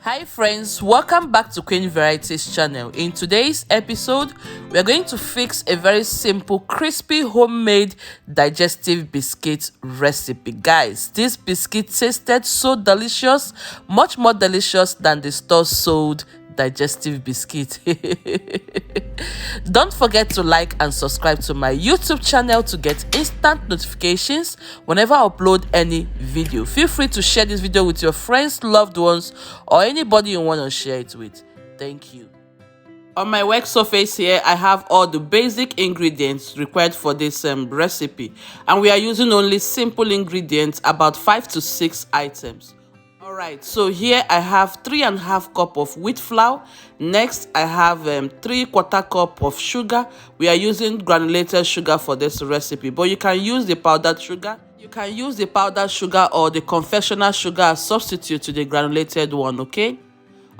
Hi friends, welcome back to Queen Varieties channel. In today's episode, we are going to fix a very simple crispy homemade digestive biscuit recipe. Guys, this biscuit tasted so delicious, much more delicious than the store sold digestive biscuit. Don't forget to like and subscribe to my YouTube channel to get instant notifications whenever I upload any video. Feel free to share this video with your friends, loved ones, or anybody you want to share it with. Thank you. On my work surface here, I have all the basic ingredients required for this recipe, and we are using only simple ingredients, about 5 to 6 items. Alright, so here I have 3.5 cup of wheat flour. Next, I have 3/4 cup of sugar. We are using granulated sugar for this recipe, but you can use the powdered sugar. You can use the powdered sugar or the confectioner sugar as substitute to the granulated one, okay?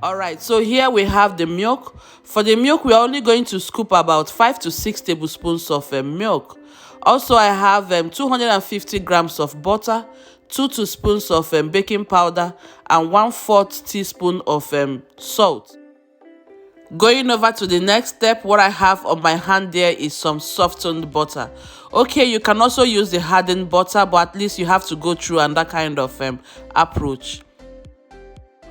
Alright, so here we have the milk. For the milk, we are only going to scoop about 5 to 6 tablespoons of milk. Also, I have 250 grams of butter, 2 teaspoons of baking powder, and 1/4 teaspoon of salt. Going over to the next step, what I have on my hand there is some softened butter. Okay, you can also use the hardened butter, but at least you have to go through and that kind of approach.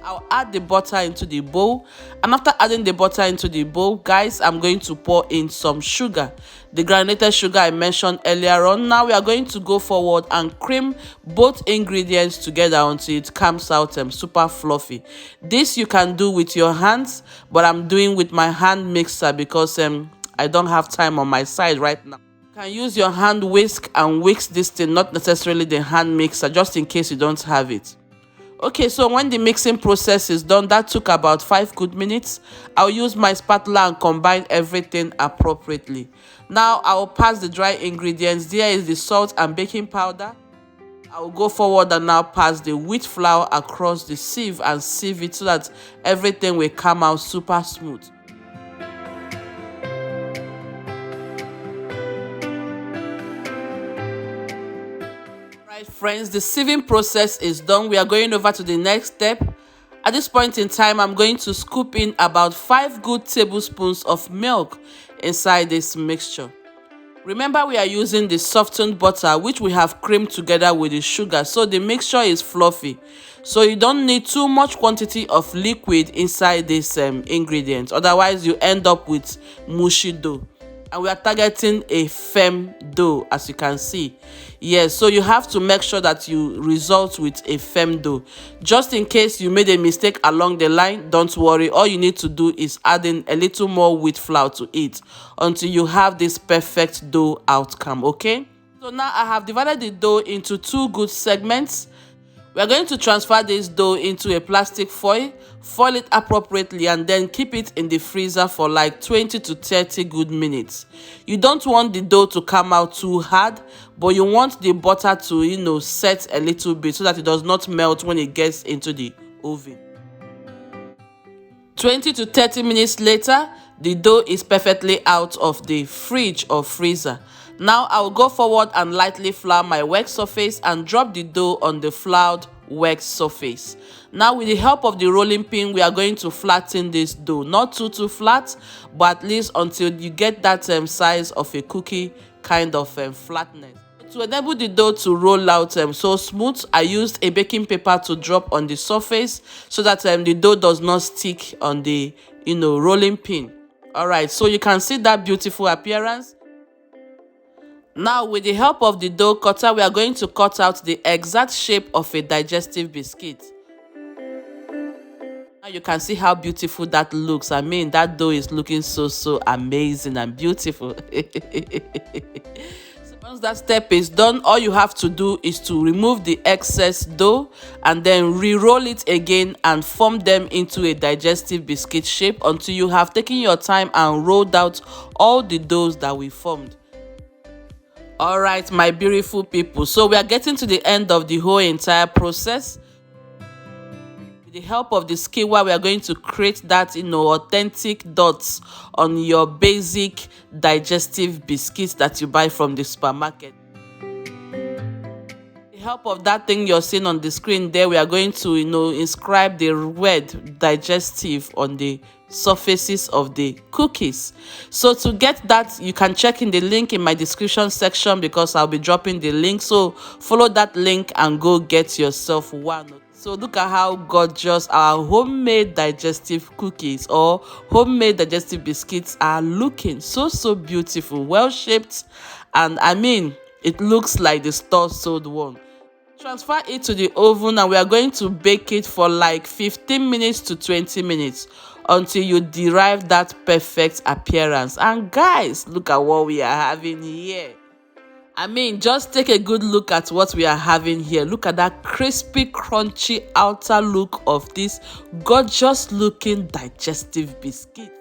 I'll add the butter into the bowl, and after adding the butter into the bowl, guys, I'm going to pour in some sugar, the granulated sugar I mentioned earlier on. Now we are going to go forward and cream both ingredients together until it comes out super fluffy. This you can do with your hands, but I'm doing with my hand mixer because I don't have time on my side right now. You can use your hand whisk and whisk this thing, not necessarily the hand mixer, just in case you don't have it. Okay, so when the mixing process is done, that took about 5 good minutes. I'll use my spatula and combine everything appropriately. Now I'll pass the dry ingredients. There is the salt and baking powder. I'll go forward and now pass the wheat flour across the sieve and sieve it so that everything will come out super smooth. Friends, the sieving process is done. We are going over to the next step. At this point in time, I'm going to scoop in about 5 good tablespoons of milk inside this mixture. Remember, we are using the softened butter, which we have creamed together with the sugar, so the mixture is fluffy. So you don't need too much quantity of liquid inside this ingredient, otherwise you end up with mushy dough. And we are targeting a firm dough, as you can see. Yes, so you have to make sure that you result with a firm dough. Just in case you made a mistake along the line, don't worry. All you need to do is add in a little more wheat flour to it until you have this perfect dough outcome, okay? So now I have divided the dough into 2 good segments. We are going to transfer this dough into a plastic foil it appropriately, and then keep it in the freezer for like 20 to 30 good minutes. You don't want the dough to come out too hard, but you want the butter to, set a little bit so that it does not melt when it gets into the oven. 20 to 30 minutes later, the dough is perfectly out of the fridge or freezer. Now I will go forward and lightly flour my work surface and drop the dough on the floured work surface. Now with the help of the rolling pin, we are going to flatten this dough. Not too flat, but at least until you get that size of a cookie kind of flatness. To enable the dough to roll out so smooth, I used a baking paper to drop on the surface so that the dough does not stick on the rolling pin. Alright, so you can see that beautiful appearance. Now with the help of the dough cutter, we are going to cut out the exact shape of a digestive biscuit. Now you can see how beautiful that looks. I mean, that dough is looking so amazing and beautiful. Once that step is done, all you have to do is to remove the excess dough and then re-roll it again and form them into a digestive biscuit shape until you have taken your time and rolled out all the doughs that we formed. Alright, my beautiful people, so we are getting to the end of the whole entire process. With the help of the skewer, we are going to create that authentic dots on your basic digestive biscuits that you buy from the supermarket. help of that thing you're seeing on the screen there, we are going to, inscribe the word digestive on the surfaces of the cookies. So to get that, you can check in the link in my description section, because I'll be dropping the link. So follow that link and go get yourself one. So look at how gorgeous our homemade digestive cookies or homemade digestive biscuits are looking. So beautiful, well shaped, and I mean, it looks like the store sold one. Transfer it to the oven, and we are going to bake it for like 15 minutes to 20 minutes until you derive that perfect appearance. And guys, look at what we are having here. I mean, just take a good look at what we are having here. Look at that crispy, crunchy outer look of this gorgeous looking digestive biscuit.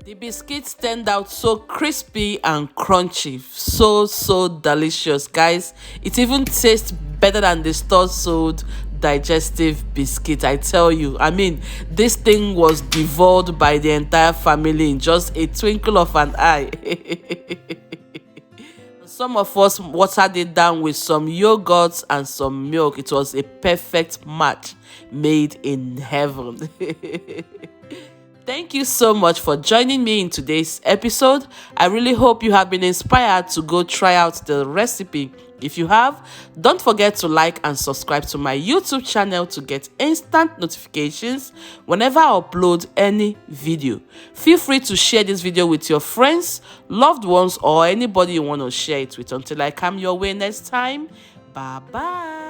The biscuits turned out so crispy and crunchy, so delicious, guys. It even tastes better than the store sold digestive biscuit, I tell you. I mean, this thing was devoured by the entire family in just a twinkle of an eye. Some of us watered it down with some yogurt and some milk. It was a perfect match made in heaven. Thank you so much for joining me in today's episode. I really hope you have been inspired to go try out the recipe. If you have, don't forget to like and subscribe to my YouTube channel to get instant notifications whenever I upload any video. Feel free to share this video with your friends, loved ones, or anybody you want to share it with. Until I come your way next time, bye bye.